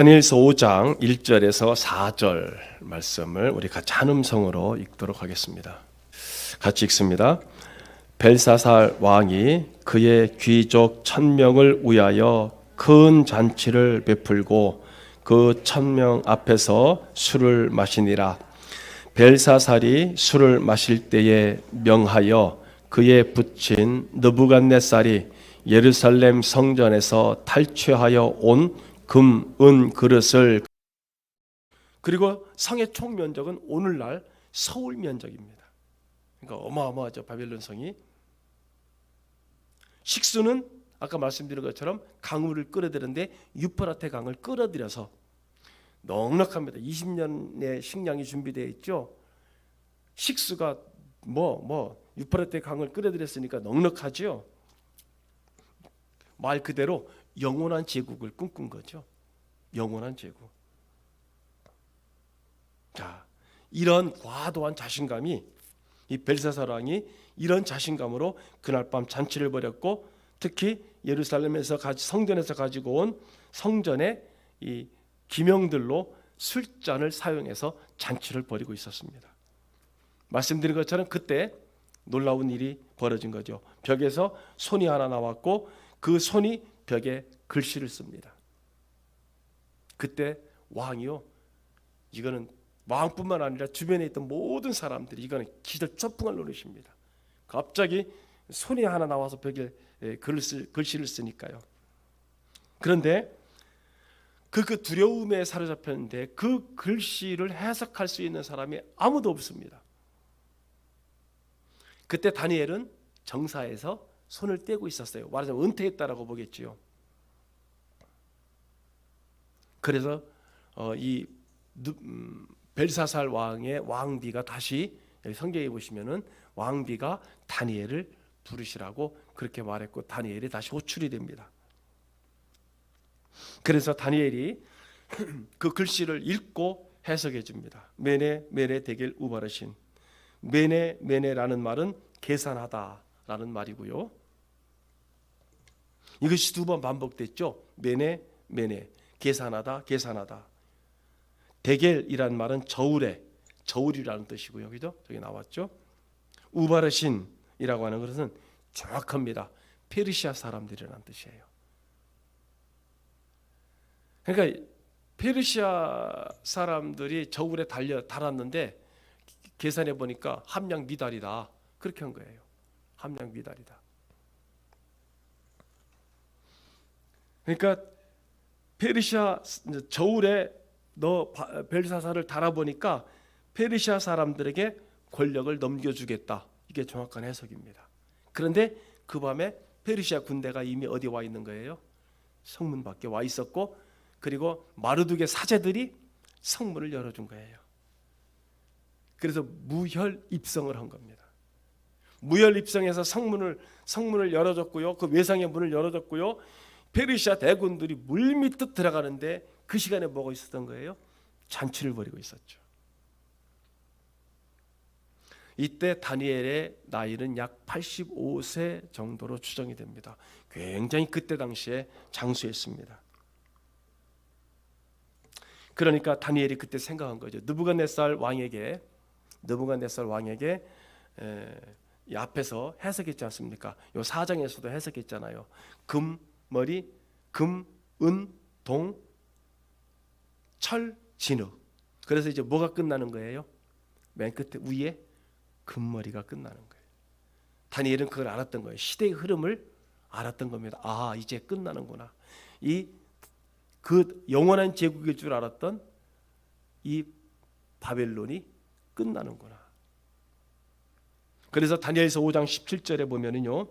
다니엘서 5장 1절에서 4절 말씀을 우리 같이 한 음성으로 읽도록 하겠습니다. 같이 읽습니다. 벨사살 왕이 그의 귀족 1000명을 위하여 큰 잔치를 베풀고 그 1000명 앞에서 술을 마시니라. 벨사살이 술을 마실 때에 명하여 그의 부친 느부갓네살이 예루살렘 성전에서 탈취하여 온 금, 은 그릇을, 그리고 성의 총 면적은 오늘날 서울 면적입니다. 그러니까 어마어마하죠. 바벨론 성이. 식수는 아까 말씀드린 것처럼 강물을 끌어들이는데 유프라테 강을 끌어들여서 넉넉합니다. 20년의 식량이 준비되어 있죠. 식수가 유프라테 강을 끌어들였으니까 넉넉하죠. 말 그대로 영원한 제국을 꿈꾼 거죠. 영원한 제국. 자, 이런 과도한 자신감이, 이 벨사살 왕이 이런 자신감으로 그날 밤 잔치를 벌였고, 특히 예루살렘에서 성전에서 가지고 온 성전의 이 기명들로 술잔을 사용해서 잔치를 벌이고 있었습니다. 말씀드린 것처럼 그때 놀라운 일이 벌어진 거죠. 벽에서 손이 하나 나왔고 그 손이 벽에 글씨를 씁니다. 그때 왕이요, 이거는 왕뿐만 아니라 주변에 있던 모든 사람들이 이거는 기절 초풍을 누르십니다. 갑자기 손이 하나 나와서 벽에 글씨를 쓰니까요. 그런데 그 두려움에 사로잡혔는데 그 글씨를 해석할 수 있는 사람이 아무도 없습니다. 그때 다니엘은 정사에서 손을 떼고 있었어요. 말하자면 은퇴했다라고 보겠지요. 그래서 이 벨사살 왕의 왕비가 다시, 성경에 보시면은 왕비가 다니엘을 부르시라고 그렇게 말했고 다니엘이 다시 호출이 됩니다. 그래서 다니엘이 그 글씨를 읽고 해석해 줍니다. 메네 메네 데겔 우바르신. 메네 메네라는 말은 계산하다라는 말이고요. 이것이 2번 반복됐죠. 메네 메네, 계산하다 계산하다. 데겔이란 말은 저울이라는 뜻이고요. 그죠? 저기 나왔죠. 우바르신이라고 하는 것은 정확합니다. 페르시아 사람들이라는 뜻이에요. 그러니까 페르시아 사람들이 저울에 달았는데 계산해 보니까 함량 미달이다. 그렇게 한 거예요. 함량 미달이다. 그러니까 페르시아 저울에 벨사살을 달아보니까 페르시아 사람들에게 권력을 넘겨주겠다. 이게 정확한 해석입니다. 그런데 그 밤에 페르시아 군대가 이미 어디 와 있는 거예요? 성문 밖에 와 있었고, 그리고 마르둑의 사제들이 성문을 열어준 거예요. 그래서 무혈 입성을 한 겁니다. 무혈 입성해서 성문을 열어줬고요. 그 외상의 문을 열어줬고요. 페르시아 대군들이 물밑듯 들어가는데 그 시간에 뭐가 있었던 거예요? 잔치를 벌이고 있었죠. 이때 다니엘의 나이는 약 85세 정도로 추정이 됩니다. 굉장히 그때 당시에 장수했습니다. 그러니까 다니엘이 그때 생각한 거죠. 느부갓네살 왕에게 이 앞에서 해석했지 않습니까? 요 4장에서도 해석했잖아요. 금머리, 금, 은, 동, 철, 진흙. 그래서 이제 뭐가 끝나는 거예요? 맨 끝에 위에 금머리가 끝나는 거예요. 다니엘은 그걸 알았던 거예요. 시대의 흐름을 알았던 겁니다. 아, 이제 끝나는구나. 그 영원한 제국일 줄 알았던 이 바벨론이 끝나는구나. 그래서 다니엘서 5장 17절에 보면은요,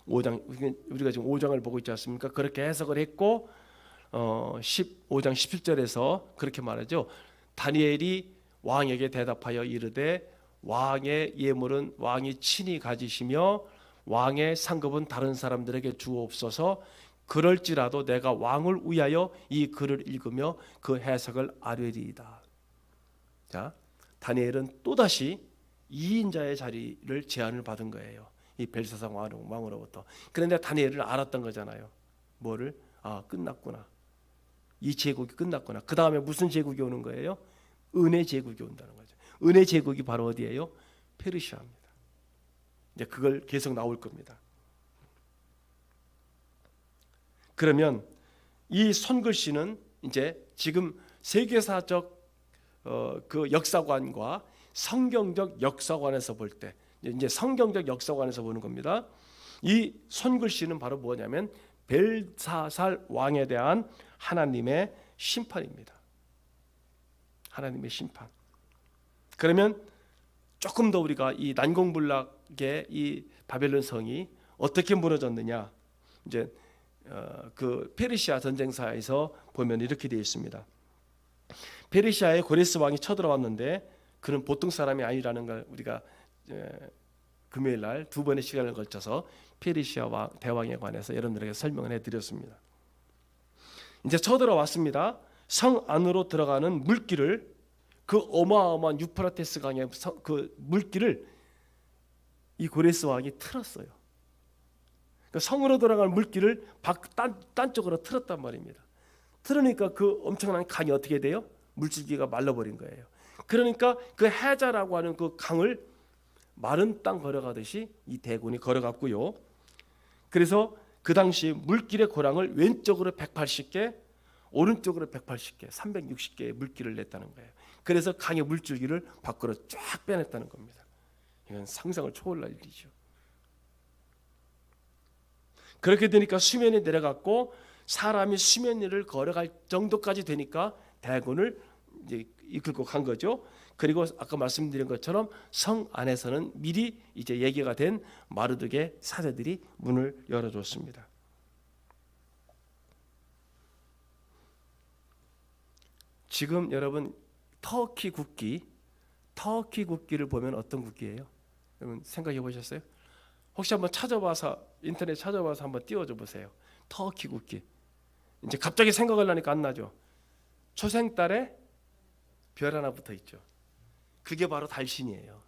우리가 지금 5장을 보고 있지 않습니까? 그렇게 해석을 했고 5장 17절에서 그렇게 말하죠. 다니엘이 왕에게 대답하여 이르되 왕의 예물은 왕이 친히 가지시며 왕의 상급은 다른 사람들에게 주옵소서. 그럴지라도 내가 왕을 위하여 이 글을 읽으며 그 해석을 아뢰리이다. 자, 다니엘은 또다시 2인자의 자리를 제안을 받은 거예요. 이 벨사살 왕으로부터. 그런데 다니엘은 알았던 거잖아요. 뭐를? 아, 끝났구나. 이 제국이 끝났구나. 그 다음에 무슨 제국이 오는 거예요? 은혜 제국이 온다는 거죠. 은혜 제국이 바로 어디예요? 페르시아입니다. 이제 그걸 계속 나올 겁니다. 그러면 이 손글씨는 이제 지금 세계사적 그 역사관과 성경적 역사관에서 볼 때, 이제 성경적 역사관에서 보는 겁니다. 이 손글씨는 바로 뭐냐면 벨사살 왕에 대한 하나님의 심판입니다. 하나님의 심판. 그러면 조금 더 우리가 이 난공불락의 이 바벨론 성이 어떻게 무너졌느냐, 이제 그 페르시아 전쟁사에서 보면 이렇게 되어 있습니다. 페르시아의 고레스 왕이 쳐들어왔는데 그는 보통 사람이 아니라는 걸 우리가 금요일 날 두 번의 시간을 걸쳐서 페르시아 대왕에 관해서 여러분들에게 설명을 해드렸습니다. 이제 쳐들어왔습니다. 성 안으로 들어가는 물길을, 그 어마어마한 유프라테스 강의 그 물길을 이 고레스 왕이 틀었어요. 그러니까 성으로 들어가는 물길을 딴 쪽으로 틀었단 말입니다. 틀으니까 그 엄청난 강이 어떻게 돼요? 물줄기가 말라버린 거예요. 그러니까 그 해자라고 하는 그 강을 마른 땅 걸어가듯이 이 대군이 걸어갔고요. 그래서 그 당시 물길의 고랑을 왼쪽으로 180개, 오른쪽으로 180개, 360개의 물길을 냈다는 거예요. 그래서 강의 물줄기를 밖으로 쫙 빼냈다는 겁니다. 이건 상상을 초월할 일이죠. 그렇게 되니까 수면이 내려갔고 사람이 수면 위를 걸어갈 정도까지 되니까 대군을 이제 이끌고 간 거죠. 그리고 아까 말씀드린 것처럼 성 안에서는 미리 이제 얘기가 된 마르둑의 사제들이 문을 열어줬습니다. 지금 여러분 터키 국기를 보면 어떤 국기예요? 여러분 생각해 보셨어요? 혹시 한번 찾아봐서 인터넷 찾아봐서 한번 띄워줘 보세요. 터키 국기. 이제 갑자기 생각을 하니까 안 나죠. 초생달에 별 하나 붙어 있죠. 그게 바로 달신이에요.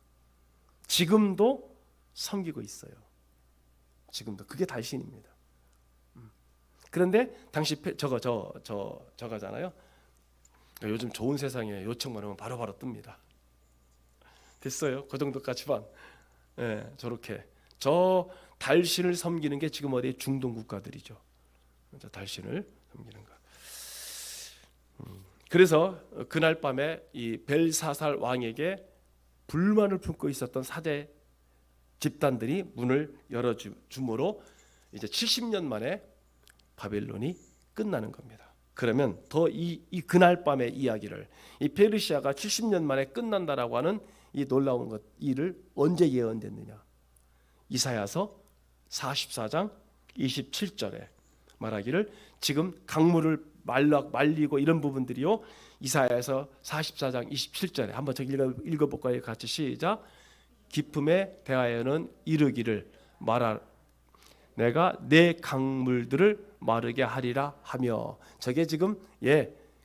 지금도 섬기고 있어요. 지금도 그게 달신입니다. 그런데 당시 저거잖아요. 요즘 좋은 세상에 요청만 하면 바로바로 뜹니다. 됐어요. 그 정도까지만. 예, 저렇게 저 달신을 섬기는 게 지금 어디 중동 국가들이죠. 저 달신을 섬기는 거. 그래서 그날 밤에 이 벨사살 왕에게 불만을 품고 있었던 사제 집단들이 문을 열어줌으로 이제 70년 만에 바벨론이 끝나는 겁니다. 그러면 더 이 그날 밤의 이야기를, 이 페르시아가 70년 만에 끝난다라고 하는 이 놀라운 일을 언제 예언됐느냐? 이사야서 44장 27절에 말하기를, 지금 강물을 말리고 이런 부분들이요, 이사야서 44장 27절에 한번 저기 읽어볼까요? 같이 시작. 기품에 대하여는 이르기를 말하, 내가 내 강물들을 마르게 하리라 하며, 저게 지금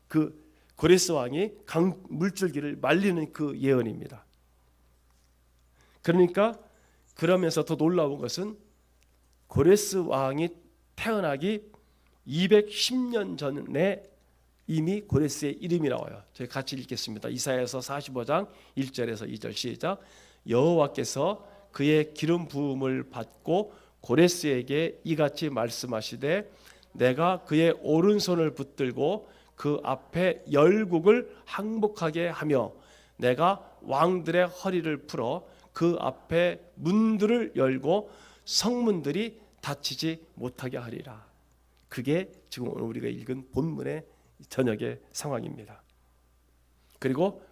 그 고레스 왕이 강 물줄기를 말리는 그 예언입니다. 그러니까 그러면서 더 놀라운 것은 고레스 왕이 태어나기 210년 전에 이미 고레스의 이름이 나와요. 저희 같이 읽겠습니다. 이사야서 45장 1절에서 2절 시작. 여호와께서 그의 기름 부음을 받고 고레스에게 이같이 말씀하시되, 내가 그의 오른손을 붙들고 그 앞에 열국을 항복하게 하며 내가 왕들의 허리를 풀어 그 앞에 문들을 열고 성문들이 닫히지 못하게 하리라. 그게 지금 오늘 우리가 읽은 본문의 저녁의 상황입니다. 그리고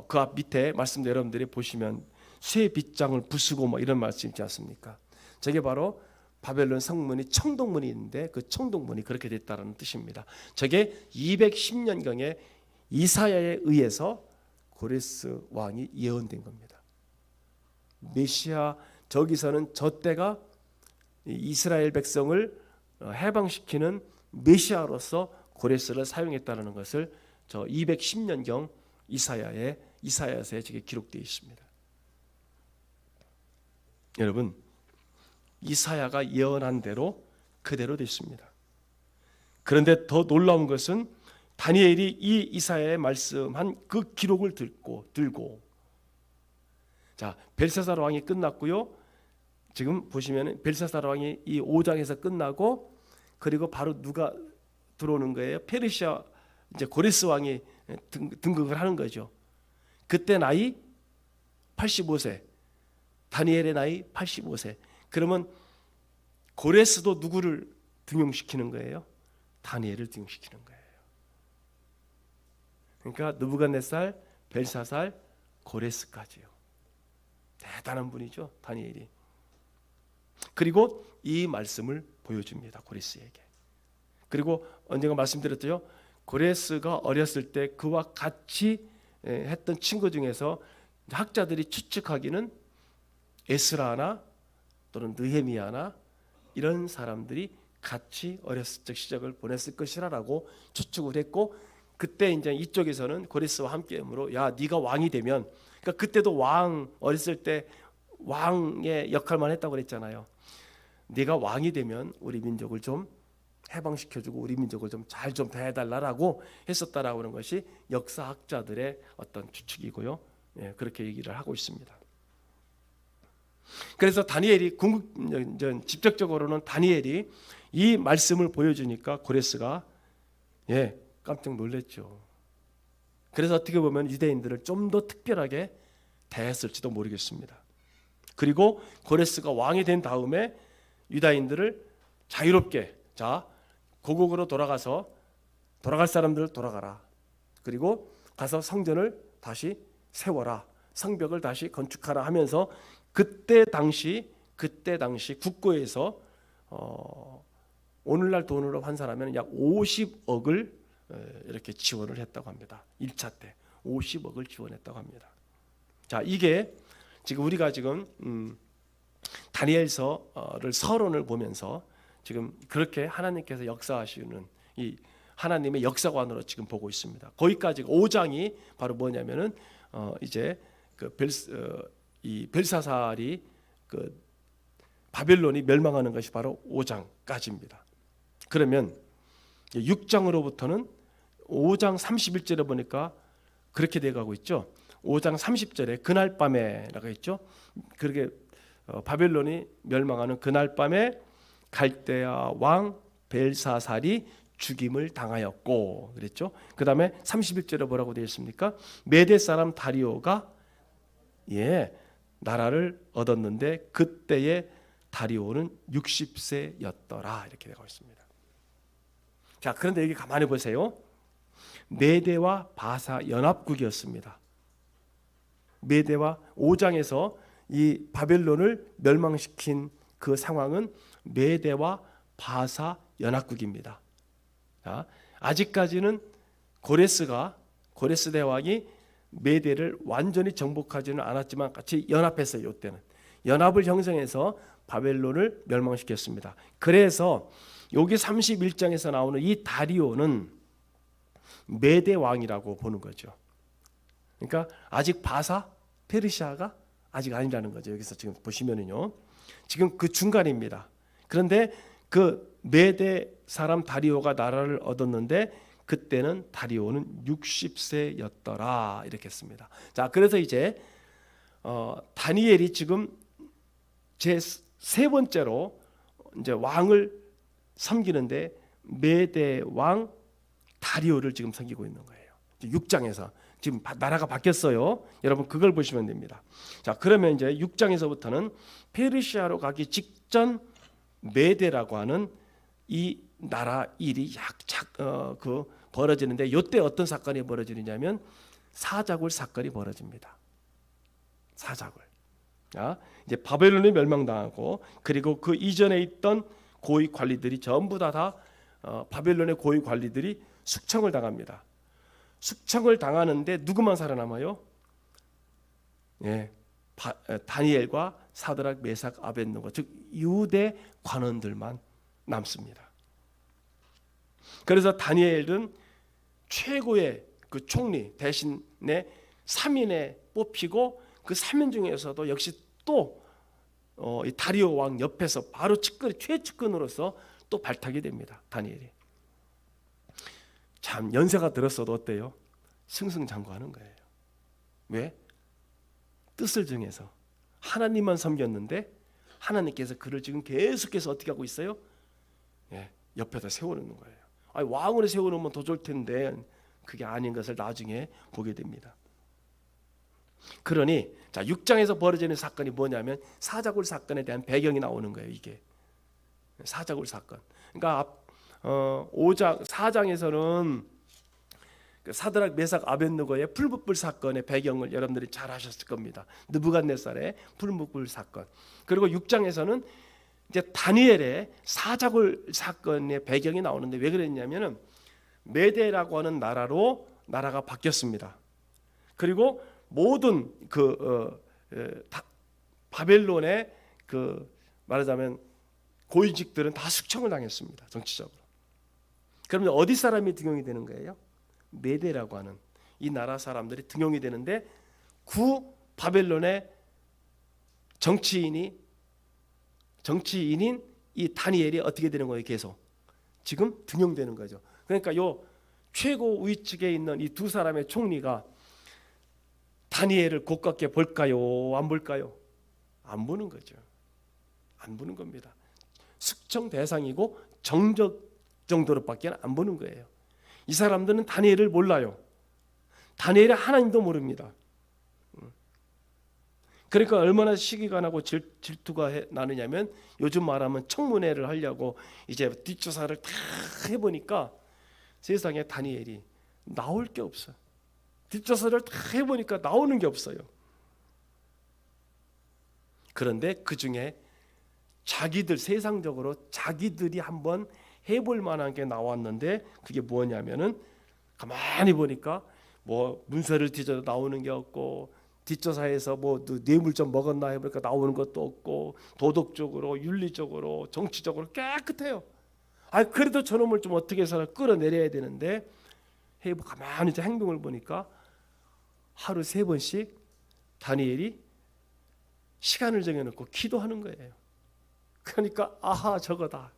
그 앞 밑에 말씀도 여러분들이 보시면 쇠 빗장을 부수고 뭐 이런 말씀 있지 않습니까? 저게 바로 바벨론 성문이 청동문이 있는데 그 청동문이 그렇게 됐다는 뜻입니다. 저게 210년경에 이사야에 의해서 고레스 왕이 예언된 겁니다. 메시아, 저기서는 저 때가 이스라엘 백성을 해방시키는 메시아로서 고레스를 사용했다는 것을 저 210년경 이사야서에 저게 기록되어 있습니다. 여러분, 이사야가 예언한 대로 그대로 됐습니다. 그런데 더 놀라운 것은 다니엘이 이 이사야의 말씀한 그 기록을 들고 자, 벨사살 왕이 끝났고요. 지금 보시면 벨사살 왕이 이 5장에서 끝나고 그리고 바로 누가 들어오는 거예요? 페르시아 이제 고레스 왕이 등극을 하는 거죠. 그때 나이 85세, 다니엘의 나이 85세. 그러면 고레스도 누구를 등용시키는 거예요? 다니엘을 등용시키는 거예요. 그러니까 느부갓네살, 벨사살, 고레스까지요. 대단한 분이죠, 다니엘이. 그리고 이 말씀을 보여줍니다, 고레스에게. 그리고 언젠가 말씀드렸죠. 고레스가 어렸을 때 그와 같이 했던 친구 중에서 학자들이 추측하기는 에스라나 또는 느헤미야나 이런 사람들이 같이 어렸을 적 시절을 보냈을 것이라고 추측을 했고, 그때 이제 이쪽에서는 고레스와 함께함으로 야 네가 왕이 되면, 그러니까 그때도 왕 어렸을 때 왕의 역할만 했다고 그랬잖아요. 네가 왕이 되면 우리 민족을 좀 해방시켜주고 우리 민족을 좀 잘 좀 대해달라고 했었다라고 하는 것이 역사학자들의 어떤 추측이고요. 예, 그렇게 얘기를 하고 있습니다. 그래서 다니엘이 직접적으로는 다니엘이 이 말씀을 보여주니까 고레스가 깜짝 놀랐죠. 그래서 어떻게 보면 유대인들을 좀 더 특별하게 대했을지도 모르겠습니다. 그리고 고레스가 왕이 된 다음에 유다인들을 자유롭게 자 고국으로 돌아갈 사람들 돌아가라. 그리고 가서 성전을 다시 세워라. 성벽을 다시 건축하라 하면서 그때 당시 국고에서 오늘날 돈으로 환산하면 약 50억을 이렇게 지원을 했다고 합니다. 1차 때 50억을 지원했다고 합니다. 자, 이게 지금 우리가 지금 다니엘서를 서론을 보면서 지금 그렇게 하나님께서 역사하시는 이 하나님의 역사관으로 지금 보고 있습니다. 거기까지 5장이 바로 뭐냐면은 이제 이 벨사살이 그 바벨론이 멸망하는 것이 바로 5장까지입니다. 그러면 6장으로부터는 5장 31절에 보니까 그렇게 돼가고 있죠. 5장 30절에 그날 밤에라고 했죠. 그렇게 바벨론이 멸망하는 그날 밤에 갈대아 왕 벨사살이 죽임을 당하였고 그랬죠. 그 다음에 31절에 뭐라고 되어 있습니까? 메대 사람 다리오가 나라를 얻었는데 그때의 다리오는 60세였더라 이렇게 되어 있습니다. 자, 그런데 여기 가만히 보세요. 메대와 바사 연합국이었습니다. 메대와 5장에서 이 바벨론을 멸망시킨 그 상황은 메대와 바사 연합국입니다. 자, 아직까지는 고레스 대왕이 메대를 완전히 정복하지는 않았지만 같이 연합했어요. 이때는 연합을 형성해서 바벨론을 멸망시켰습니다. 그래서 여기 31장에서 나오는 이 다리오는 메대 왕이라고 보는 거죠. 그러니까 아직 바사 페르시아가 아직 아니라는 거죠. 여기서 지금 보시면은요, 지금 그 중간입니다. 그런데 그 메대 사람 다리오가 나라를 얻었는데 그때는 다리오는 60세였더라 이렇게 했습니다. 자, 그래서 이제 다니엘이 지금 제 세 번째로 이제 왕을 섬기는데 메대 왕 다리오를 지금 섬기고 있는 거예요. 6장에서 지금 나라가 바뀌었어요. 여러분 그걸 보시면 됩니다. 자, 그러면 이제 6장에서부터는 페르시아로 가기 직전 메대라고 하는 이 나라 일이 벌어지는데 이때 어떤 사건이 벌어지느냐면 사자굴 사건이 벌어집니다. 사자굴. 자, 이제 바벨론이 멸망당하고 그리고 그 이전에 있던 고위 관리들이 전부 다 바벨론의 고위 관리들이 숙청을 당합니다. 숙청을 당하는데 누구만 살아남아요? 다니엘과 사드락, 메삭, 아벳느고 즉 유대 관원들만 남습니다. 그래서 다니엘은 최고의 그 총리 대신에 3인에 뽑히고 그 3인 중에서도 역시 또 이 다리오 왕 옆에서 바로 최측근으로서 또 발탁이 됩니다. 다니엘이. 참 연세가 들었어도 어때요? 승승장구하는 거예요. 왜? 뜻을 정해서 하나님만 섬겼는데 하나님께서 그를 지금 계속해서 어떻게 하고 있어요? 예, 옆에다 세워놓는 거예요. 아니, 왕으로 세워놓으면 더 좋을 텐데 그게 아닌 것을 나중에 보게 됩니다. 그러니 자 6장에서 벌어지는 사건이 뭐냐면 사자굴 사건에 대한 배경이 나오는 거예요. 이게 사자굴 사건. 그러니까 5장 4장에서는 사드락 메삭 아벳느고의 풀무불 사건의 배경을 여러분들이 잘 아셨을 겁니다. 느부갓네살의 풀무불 사건. 그리고 6장에서는 이제 다니엘의 사자굴 사건의 배경이 나오는데 왜 그랬냐면은 메데라고 하는 나라가 바뀌었습니다. 그리고 모든 바벨론의 말하자면 고위직들은 다 숙청을 당했습니다. 정치적으로. 그러면 어디 사람이 등용이 되는 거예요? 메데라고 하는 이 나라 사람들이 등용이 되는데 구 바벨론의 정치인인 이 다니엘이 어떻게 되는 거예요? 계속 지금 등용되는 거죠. 그러니까 요 최고 위측에 있는 이 두 사람의 총리가 다니엘을 고깝게 볼까요? 안 볼까요? 안 보는 거죠. 안 보는 겁니다. 숙청 대상이고 정적 정도로밖에 안 보는 거예요. 이 사람들은 다니엘을 몰라요. 다니엘의 하나님도 모릅니다. 그러니까 얼마나 시기가 나고 질투가 나느냐면 요즘 말하면 청문회를 하려고 이제 뒷조사를 다 해보니까 세상에 다니엘이 나올 게 없어. 뒷조사를 다 해보니까 나오는 게 없어요. 그런데 그 중에 세상적으로 자기들이 한번 해볼 만한 게 나왔는데 그게 뭐냐면은 가만히 보니까 뭐 문서를 뒤져도 나오는 게 없고 뒷조사에서 뭐 뇌물 좀 먹었나 해보니까 나오는 것도 없고 도덕적으로 윤리적으로 정치적으로 깨끗해요. 그래도 저놈을 좀 어떻게 해서 끌어내려야 되는데 가만히 행동을 보니까 하루 3번씩 다니엘이 시간을 정해놓고 기도하는 거예요. 그러니까 아하 저거다.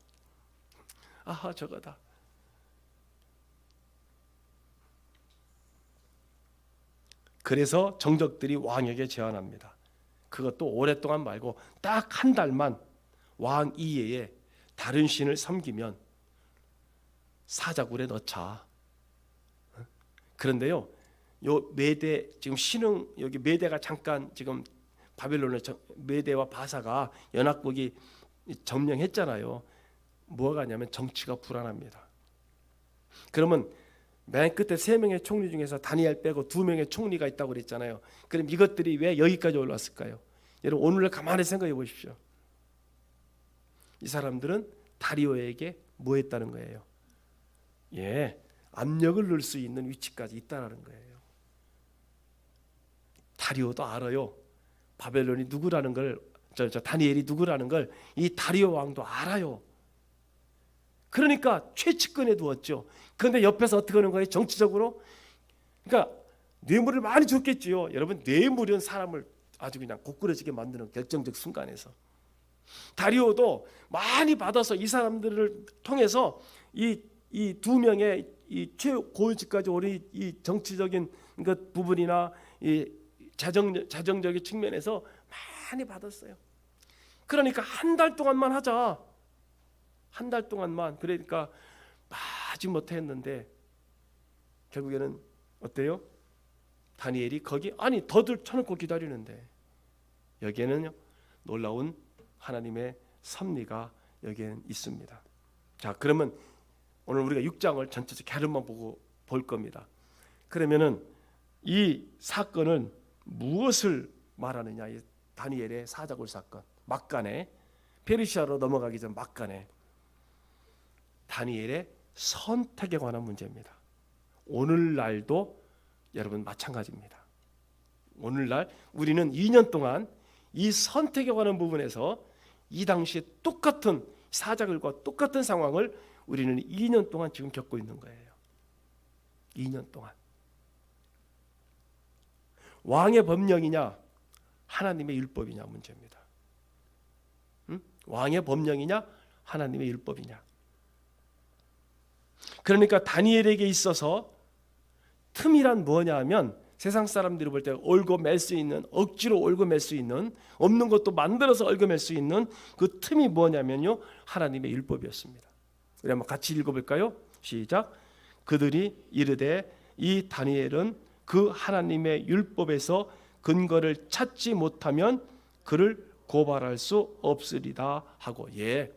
그래서 정적들이 왕에게 제안합니다. 그것도 오랫동안 말고 딱 한 달만 왕 이외에 다른 신을 섬기면 사자굴에 넣자. 그런데요, 요 메대 지금 여기 메대가 잠깐 지금 바벨론의 메대와 바사가 연합국이 점령했잖아요. 뭐가 하냐면 정치가 불안합니다. 그러면 맨 끝에 3명의 총리 중에서 다니엘 빼고 2명의 총리가 있다고 그랬잖아요. 그럼 이것들이 왜 여기까지 올랐을까요? 여러분 오늘날 가만히 생각해 보십시오. 이 사람들은 다리오에게 뭐 했다는 거예요? 압력을 넣을 수 있는 위치까지 있다는 거예요. 다리오도 알아요. 바벨론이 누구라는 걸, 다니엘이 누구라는 걸 이 다리오 왕도 알아요. 그러니까 최측근에 두었죠. 그런데 옆에서 어떻게 하는 거예요? 정치적으로. 그러니까 뇌물을 많이 줬겠지요. 여러분 뇌물은 사람을 아주 그냥 고꾸라지게 만드는 결정적 순간에서 다리오도 많이 받아서 이 사람들을 통해서 이 2명의 이 최고위직까지 오른 이 정치적인 그 부분이나 이 자정적인 측면에서 많이 받았어요. 그러니까 한 달 동안만 하자. 한 달 동안만. 그러니까 마지못해 했는데 결국에는 어때요? 다니엘이 거기 더들 쳐놓고 기다리는데 여기에는 놀라운 하나님의 섭리가 여기에는 있습니다. 자, 그러면 오늘 우리가 6장을 전체적 개론만 보고 볼 겁니다. 그러면은 이 사건은 무엇을 말하느냐? 이 다니엘의 사자굴 사건, 막간에 페르시아로 넘어가기 전 막간에 다니엘의 선택에 관한 문제입니다. 오늘날도 여러분 마찬가지입니다. 오늘날 우리는 2년 동안 이 선택에 관한 부분에서 이 당시에 똑같은 사자굴과 똑같은 상황을 우리는 2년 동안 지금 겪고 있는 거예요. 2년 동안. 왕의 법령이냐 하나님의 율법이냐 문제입니다. 왕의 법령이냐 하나님의 율법이냐. 그러니까 다니엘에게 있어서 틈이란 뭐냐 하면 세상 사람들이 볼 때 얽어 맬 수 있는, 억지로 얽어 맬 수 있는, 없는 것도 만들어서 얽어 맬 수 있는 그 틈이 뭐냐면요, 하나님의 율법이었습니다. 우리 한번 같이 읽어볼까요? 시작. 그들이 이르되 이 다니엘은 그 하나님의 율법에서 근거를 찾지 못하면 그를 고발할 수 없으리다 하고. 예,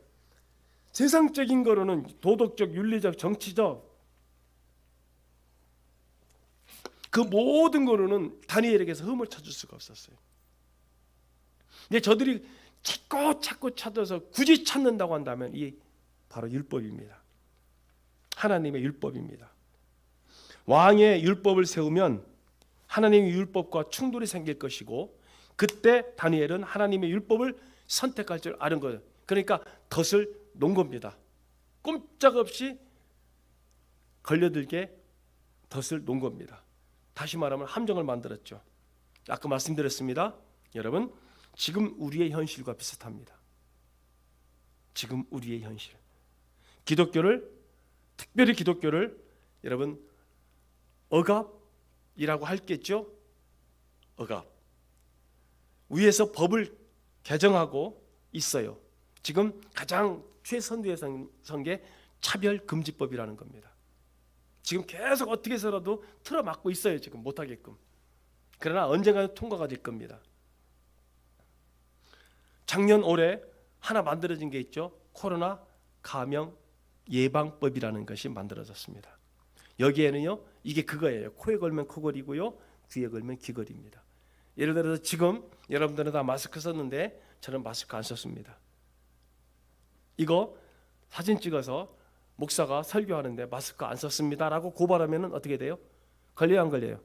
세상적인 거로는 도덕적, 윤리적, 정치적 그 모든 거로는 다니엘에게서 흠을 찾을 수가 없었어요. 근데 저들이 찾고 찾아서 굳이 찾는다고 한다면 이 바로 율법입니다. 하나님의 율법입니다. 왕의 율법을 세우면 하나님의 율법과 충돌이 생길 것이고, 그때 다니엘은 하나님의 율법을 선택할 줄 아는 거예요. 그러니까 덫을 놓은 겁니다. 꼼짝없이 걸려들게 덫을 놓은 겁니다. 다시 말하면 함정을 만들었죠. 아까 말씀드렸습니다. 여러분, 지금 우리의 현실과 비슷합니다. 지금 우리의 현실. 기독교를, 특별히 기독교를 여러분 억압이라고 할겠죠. 억압. 위에서 법을 개정하고 있어요. 지금 가장 최선두에 선 게 차별금지법이라는 겁니다. 지금 계속 어떻게 해서라도 틀어막고 있어요. 지금 못하게끔. 그러나 언젠가는 통과가 될 겁니다. 작년 올해 하나 만들어진 게 있죠. 코로나 감염 예방법이라는 것이 만들어졌습니다. 여기에는요, 이게 그거예요. 코에 걸면 코걸이고요, 귀에 걸면 귀걸이입니다. 예를 들어서 지금 여러분들은 다 마스크 썼는데 저는 마스크 안 썼습니다. 이거 사진 찍어서 목사가 설교하는데 마스크 안 썼습니다라고 고발하면 어떻게 돼요? 걸려요, 안 걸려요?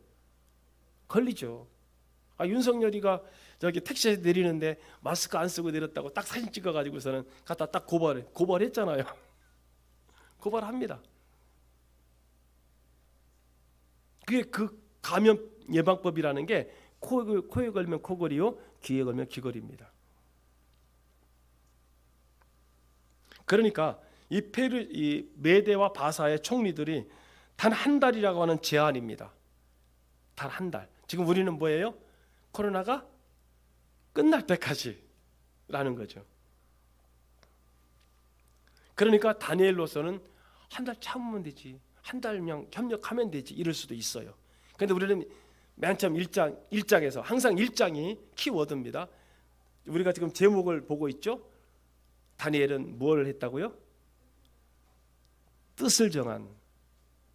걸리죠. 윤석열이가 저기 택시에서 내리는데 마스크 안 쓰고 내렸다고 딱 사진 찍어가지고서는 갖다 딱 고발했잖아요. 고발합니다. 그게 그 감염 예방법이라는 게 코에 걸면 코걸이요, 귀에 걸면 귀걸이입니다. 그러니까 이 메대와 바사의 총리들이 단 한 달이라고 하는 제한입니다. 단 한 달. 지금 우리는 뭐예요? 코로나가 끝날 때까지라는 거죠. 그러니까 다니엘로서는 한 달 참으면 되지, 한 달면 협력하면 되지, 이럴 수도 있어요. 그런데 우리는 맨 처음 1장에서 항상 1장이 키워드입니다. 우리가 지금 제목을 보고 있죠. 다니엘은 뭘 했다고요? 뜻을 정한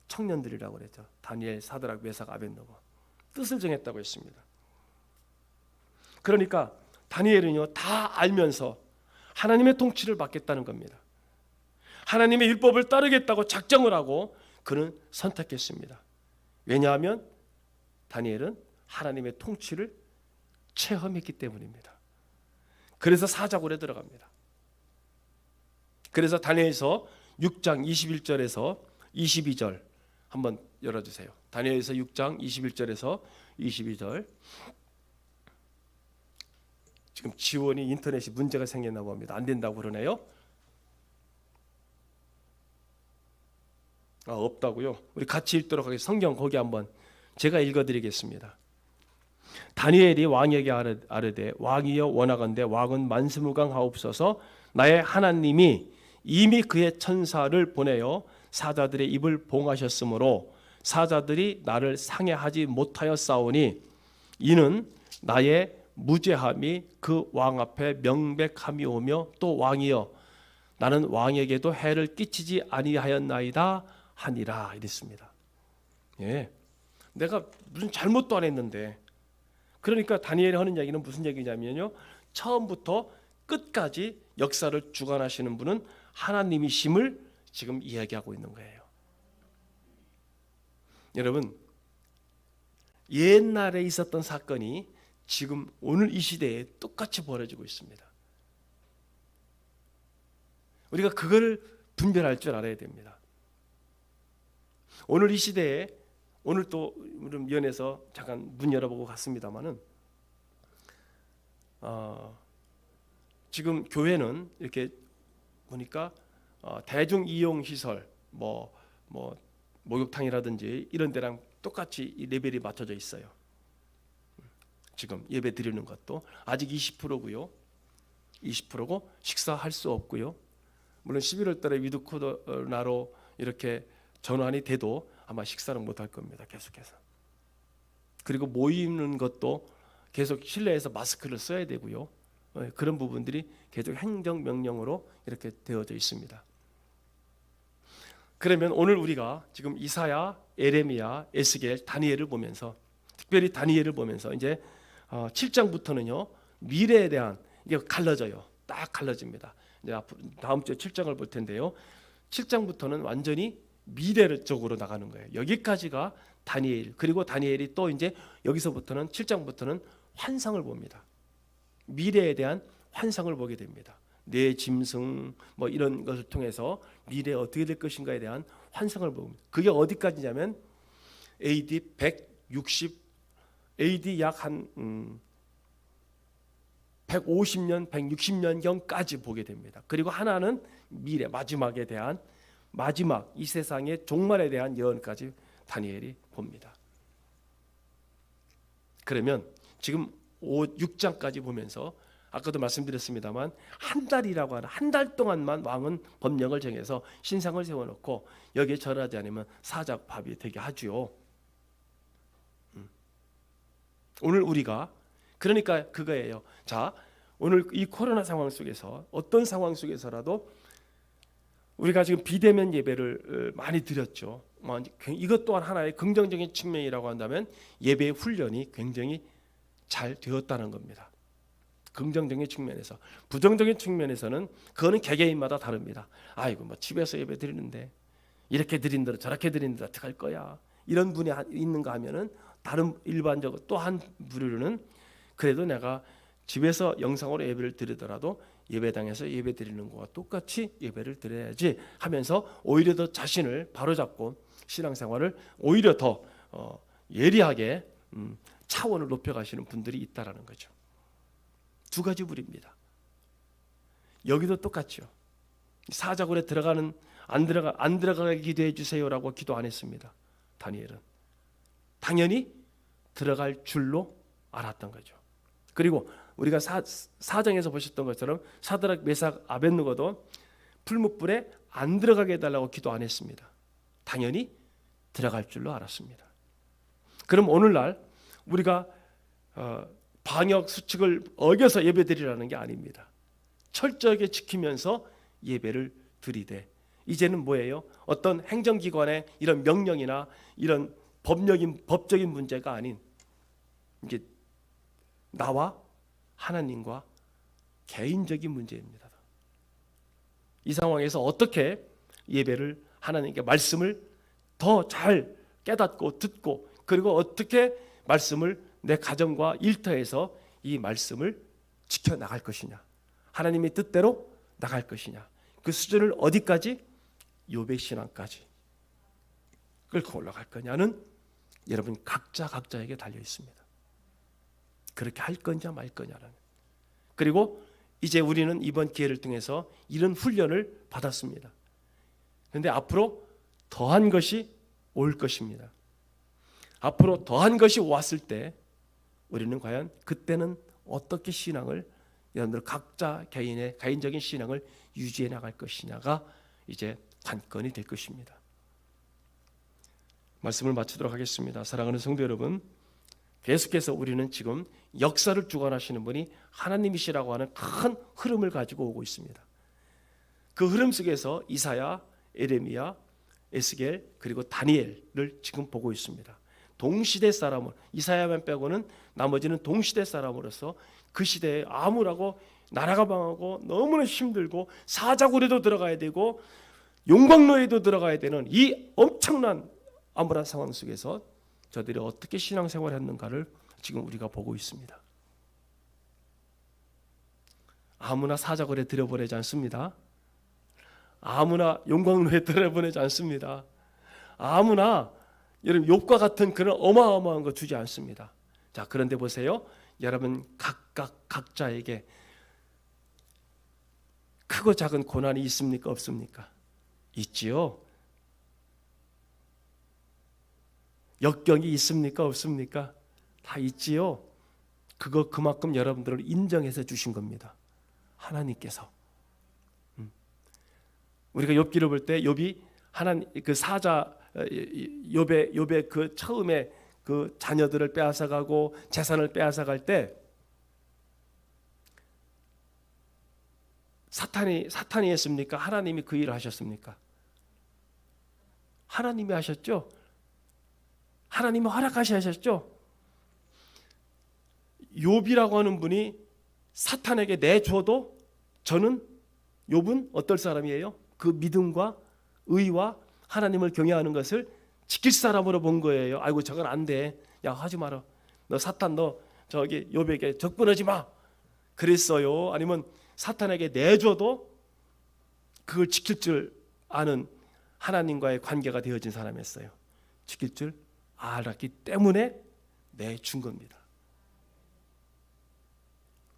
청년들이라고 그랬죠. 다니엘, 사드락, 메삭, 아벳느고. 뜻을 정했다고 했습니다. 그러니까 다니엘은요, 다 알면서 하나님의 통치를 받겠다는 겁니다. 하나님의 율법을 따르겠다고 작정을 하고 그는 선택했습니다. 왜냐하면 다니엘은 하나님의 통치를 체험했기 때문입니다. 그래서 사자굴에 들어갑니다. 그래서 다니엘서 6장 21절에서 22절 한번 열어주세요. 다니엘서 6장 21절에서 22절. 지금 지원이 인터넷이 문제가 생겼나 봅니다. 안 된다고 그러네요. 없다고요? 우리 같이 읽도록 하겠습니다. 성경 거기 한번 제가 읽어드리겠습니다. 다니엘이 왕에게 아르되 왕이여 원하건대 왕은 만수무강하옵소서. 나의 하나님이 이미 그의 천사를 보내어 사자들의 입을 봉하셨으므로 사자들이 나를 상해하지 못하였사오니 이는 나의 무죄함이 그 왕 앞에 명백함이 오며 또 왕이여 나는 왕에게도 해를 끼치지 아니하였나이다 하니라 이랬습니다. 예, 내가 무슨 잘못도 안 했는데. 그러니까 다니엘이 하는 얘기는 무슨 얘기냐면요, 처음부터 끝까지 역사를 주관하시는 분은 하나님이심을 지금 이야기하고 있는 거예요. 여러분, 옛날에 있었던 사건이 지금 오늘 이 시대에 똑같이 벌어지고 있습니다. 우리가 그걸 분별할 줄 알아야 됩니다. 오늘 이 시대에, 오늘 또 면에서 잠깐 문 열어보고 갔습니다마는 지금 교회는 이렇게 보니까 대중 이용 시설, 뭐 뭐 목욕탕이라든지 이런 데랑 똑같이 이 레벨이 맞춰져 있어요. 지금 예배 드리는 것도 아직 20%고요. 20%고 식사할 수 없고요. 물론 11월 달에 위드 코로나로 이렇게 전환이 돼도 아마 식사는 못할 겁니다. 계속해서. 그리고 모이는 것도 계속 실내에서 마스크를 써야 되고요. 그런 부분들이 계속 행정명령으로 이렇게 되어져 있습니다. 그러면 오늘 우리가 지금 이사야, 에레미야, 에스겔, 다니엘을 보면서, 특별히 다니엘을 보면서 이제 7장부터는요 미래에 대한, 이게 갈라져요. 딱 갈라집니다. 이제 다음 주에 7장을 볼 텐데요. 7장부터는 완전히 미래 쪽으로 나가는 거예요. 여기까지가 다니엘. 그리고 다니엘이 또 이제 여기서부터는 7장부터는 환상을 봅니다. 미래에 대한 환상을 보게 됩니다. 내 짐승 뭐 이런 것을 통해서 미래에 어떻게 될 것인가에 대한 환상을 봅니다. 그게 어디까지냐면 AD 160, AD 약 한 150년, 160년경까지 보게 됩니다. 그리고 하나는 미래, 마지막에 대한, 마지막 이 세상의 종말에 대한 예언까지 다니엘이 봅니다. 그러면 지금 6장까지 보면서 아까도 말씀드렸습니다만 한 달이라고 하는, 한 달 동안만 왕은 법령을 정해서 신상을 세워놓고 여기에 절하지 않으면 사자밥이 되게 하죠. 오늘 우리가 그러니까 그거예요. 자, 오늘 이 코로나 상황 속에서 어떤 상황 속에서라도 우리가 지금 비대면 예배를 많이 드렸죠. 이것 또한 하나의 긍정적인 측면이라고 한다면 예배의 훈련이 굉장히 잘 되었다는 겁니다. 긍정적인 측면에서. 부정적인 측면에서는 그거는 개개인마다 다릅니다. 아이고 뭐 집에서 예배 드리는데 이렇게 드린다 저렇게 드린다 어떡할 거야, 이런 분이 있는가 하면은 다른 일반적으로 또 한 부류는 그래도 내가 집에서 영상으로 예배를 드리더라도 예배당에서 예배 드리는 것과 똑같이 예배를 드려야지 하면서 오히려 더 자신을 바로잡고 신앙생활을 오히려 더 예리하게 차원을 높여가시는 분들이 있다라는 거죠. 두 가지 부류입니다. 여기도 똑같죠. 사자굴에 들어가는 안 들어가게 기도해 주세요라고 기도 안 했습니다. 다니엘은 당연히 들어갈 줄로 알았던 거죠. 그리고 우리가 사장에서 보셨던 것처럼 사드락, 메삭, 아벳느고도 풀무불에 안 들어가게 해달라고 기도 안 했습니다. 당연히 들어갈 줄로 알았습니다. 그럼 오늘날 우리가 방역 수칙을 어겨서 예배드리라는 게 아닙니다. 철저하게 지키면서 예배를 드리되, 이제는 뭐예요? 어떤 행정기관의 이런 명령이나 이런 법적인 문제가 아닌 이게 나와 하나님과 개인적인 문제입니다. 이 상황에서 어떻게 예배를, 하나님께 말씀을 더 잘 깨닫고 듣고, 그리고 어떻게 말씀을 내 가정과 일터에서 이 말씀을 지켜나갈 것이냐, 하나님의 뜻대로 나갈 것이냐, 그 수준을 어디까지? 욥의 신앙까지 끌고 올라갈 거냐는 여러분 각자에게 달려 있습니다. 그렇게 할 거냐 말 거냐는. 그리고 이제 우리는 이번 기회를 통해서 이런 훈련을 받았습니다. 그런데 앞으로 더한 것이 올 것입니다. 앞으로 더한 것이 왔을 때 우리는 과연 그때는 어떻게 신앙을, 여러분들 각자 개인적인 신앙을 유지해 나갈 것이냐가 이제 관건이 될 것입니다. 말씀을 마치도록 하겠습니다. 사랑하는 성도 여러분, 계속해서 우리는 지금 역사를 주관하시는 분이 하나님이시라고 하는 큰 흐름을 가지고 오고 있습니다. 그 흐름 속에서 이사야, 에레미야, 에스겔 그리고 다니엘을 지금 보고 있습니다. 동시대 사람을, 이사야만 빼고는 나머지는 동시대 사람으로서 그 시대에 암울하고 나라가 망하고 너무나 힘들고 사자굴에도 들어가야 되고 용광로에도 들어가야 되는 이 엄청난 암울한 상황 속에서 저들이 어떻게 신앙생활을 했는가를 지금 우리가 보고 있습니다. 아무나 사자굴에 들여보내지 않습니다. 아무나 용광로에 들여보내지 않습니다. 아무나 여러분 욥과 같은 그런 어마어마한 거 주지 않습니다. 자, 그런데 보세요. 여러분 각자에게 크고 작은 고난이 있습니까? 없습니까? 있지요. 역경이 있습니까? 없습니까? 다 있지요. 그거 그만큼 여러분들을 인정해서 주신 겁니다. 하나님께서. 우리가 욥기를 볼 때 욥이 하나님 그 사자 욥의 그 처음에 그 자녀들을 빼앗아가고 재산을 빼앗아갈 때 사탄이 했습니까? 하나님이 그 일을 하셨습니까? 하나님이 하셨죠. 하나님이 허락하셨죠. 욥이라고 하는 분이 사탄에게 내줘도 저는 욥은 어떨 사람이에요? 그 믿음과 의와 하나님을 경외하는 것을 지킬 사람으로 본 거예요. 아이고 저건 안 돼. 야 하지 마라. 너 사탄 너 저기 욥에게 접근하지 마. 그랬어요. 아니면 사탄에게 내줘도 그걸 지킬 줄 아는 하나님과의 관계가 되어진 사람이었어요. 지킬 줄 알았기 때문에 내준 겁니다.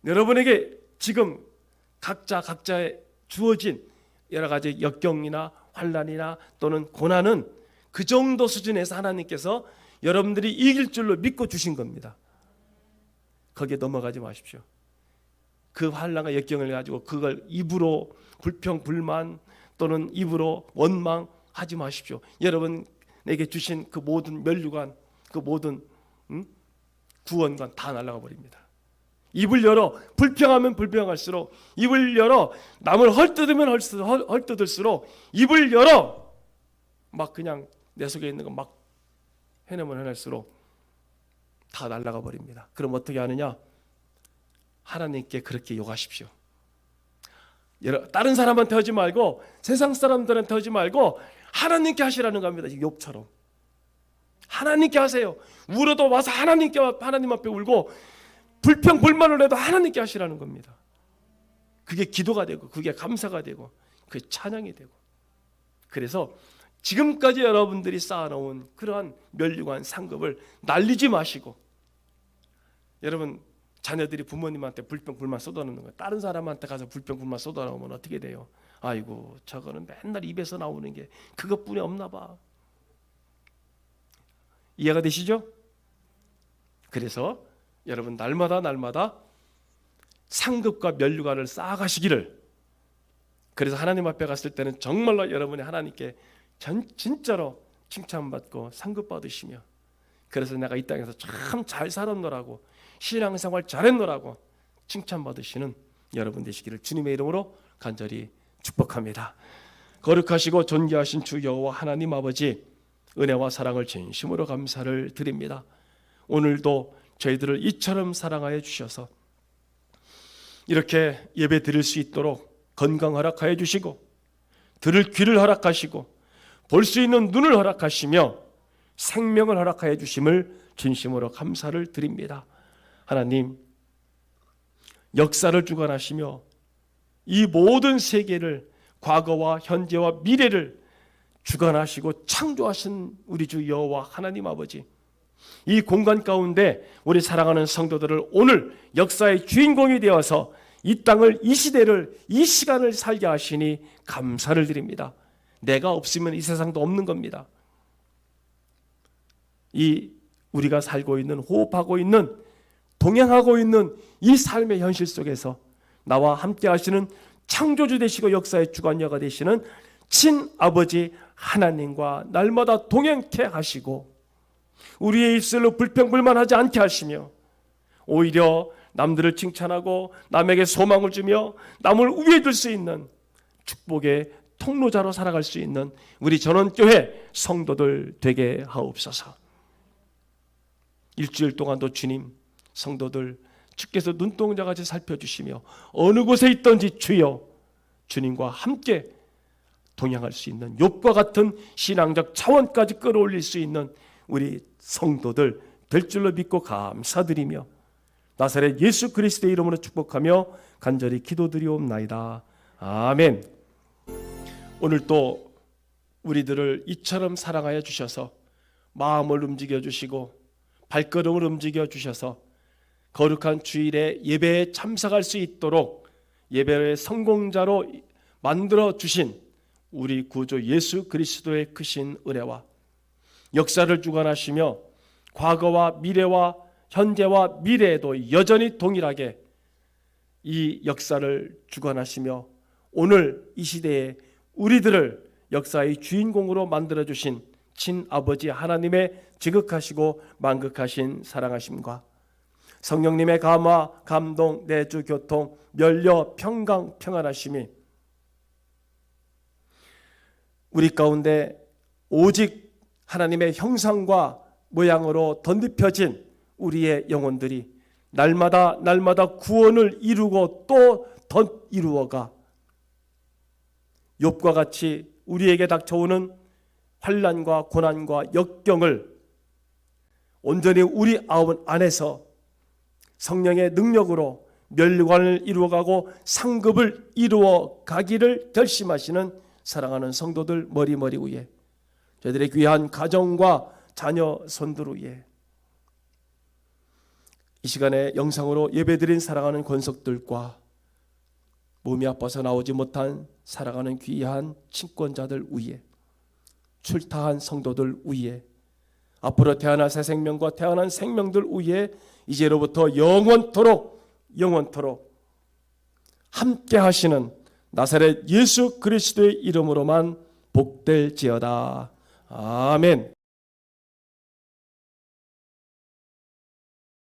여러분에게 지금 각자의 주어진 여러 가지 역경이나 환난이나 또는 고난은 그 정도 수준에서 하나님께서 여러분들이 이길 줄로 믿고 주신 겁니다. 거기에 넘어가지 마십시오. 그 환난과 역경을 가지고 그걸 입으로 불평 불만 또는 입으로 원망하지 마십시오. 여러분에게 주신 그 모든 면류관, 그 모든 구원관 다 날아가 버립니다. 입을 열어 불평하면 불평할수록, 입을 열어 남을 헐뜯으면 헐뜯을수록, 입을 열어 막 그냥 내 속에 있는 거 막 해내면 해낼수록 다 날아가 버립니다. 그럼 어떻게 하느냐? 하나님께 그렇게 욕하십시오. 다른 사람한테 하지 말고, 세상 사람들한테 하지 말고 하나님께 하시라는 겁니다. 욥처럼 하나님께 하세요. 울어도 와서 하나님 앞에 울고 불평 불만을 해도 하나님께 하시라는 겁니다. 그게 기도가 되고, 그게 감사가 되고, 그게 찬양이 되고. 그래서 지금까지 여러분들이 쌓아놓은 그러한 면류관 상급을 날리지 마시고, 여러분 자녀들이 부모님한테 불평 불만 쏟아놓는 거예요. 다른 사람한테 가서 불평 불만 쏟아놓으면 어떻게 돼요? 아이고 저거는 맨날 입에서 나오는 게 그것뿐이 없나 봐. 이해가 되시죠? 그래서 여러분 날마다 상급과 면류관을 쌓아가시기를, 그래서 하나님 앞에 갔을 때는 정말로 여러분이 하나님께 진짜로 칭찬받고 상급 받으시며, 그래서 내가 이 땅에서 참 잘 살았노라고, 신앙생활 잘했노라고 칭찬받으시는 여러분 되시기를 주님의 이름으로 간절히 축복합니다. 거룩하시고 존귀하신 주 여호와 하나님 아버지, 은혜와 사랑을 진심으로 감사를 드립니다. 오늘도 저희들을 이처럼 사랑하여 주셔서 이렇게 예배 드릴 수 있도록 건강 허락하여 주시고, 들을 귀를 허락하시고, 볼 수 있는 눈을 허락하시며 생명을 허락하여 주심을 진심으로 감사를 드립니다. 하나님, 역사를 주관하시며 이 모든 세계를, 과거와 현재와 미래를 주관하시고 창조하신 우리 주 여호와 하나님 아버지, 이 공간 가운데 우리 사랑하는 성도들을 오늘 역사의 주인공이 되어서 이 땅을, 이 시대를, 이 시간을 살게 하시니 감사를 드립니다. 내가 없으면 이 세상도 없는 겁니다. 이 우리가 살고 있는, 호흡하고 있는, 동행하고 있는 이 삶의 현실 속에서 나와 함께 하시는 창조주 되시고 역사의 주관자가 되시는 친아버지 하나님과 날마다 동행케 하시고, 우리의 입술로 불평불만하지 않게 하시며, 오히려 남들을 칭찬하고 남에게 소망을 주며 남을 우위에 둘 수 있는 축복의 통로자로 살아갈 수 있는 우리 전원교회 성도들 되게 하옵소서. 일주일 동안도 주님, 성도들 주께서 눈동자같이 살펴주시며 어느 곳에 있든지 주여 주님과 함께 동행할 수 있는 욥과 같은 신앙적 차원까지 끌어올릴 수 있는 우리 성도들 될 줄로 믿고 감사드리며 나사렛 예수 그리스도의 이름으로 축복하며 간절히 기도드리옵나이다. 아멘. 오늘 또 우리들을 이처럼 사랑하여 주셔서 마음을 움직여 주시고 발걸음을 움직여 주셔서 거룩한 주일에 예배에 참석할 수 있도록 예배의 성공자로 만들어 주신 우리 구주 예수 그리스도의 크신 은혜와 역사를 주관하시며 과거와 미래와 현재와 미래에도 여전히 동일하게 이 역사를 주관하시며 오늘 이 시대에 우리들을 역사의 주인공으로 만들어주신 친아버지 하나님의 지극하시고 만극하신 사랑하심과 성령님의 감화, 감동, 내주, 교통, 면려, 평강, 평안하심이 우리 가운데 오직 하나님의 형상과 모양으로 덧입혀진 우리의 영혼들이 날마다 구원을 이루고 또 덧이루어가 욥과 같이 우리에게 닥쳐오는 환난과 고난과 역경을 온전히 우리 안에서 성령의 능력으로 멸관을 이루어가고 상급을 이루어가기를 결심하시는 사랑하는 성도들 머리 위에 저희들의 귀한 가정과 자녀 손들 위에 이 시간에 영상으로 예배드린 사랑하는 권속들과 몸이 아파서 나오지 못한 사랑하는 귀한 친권자들 위에 출타한 성도들 위에 앞으로 태어날 새 생명과 태어난 생명들 위에 이제로부터 영원토록 함께 하시는 나사렛 예수 그리스도의 이름으로만 복될지어다. 아멘.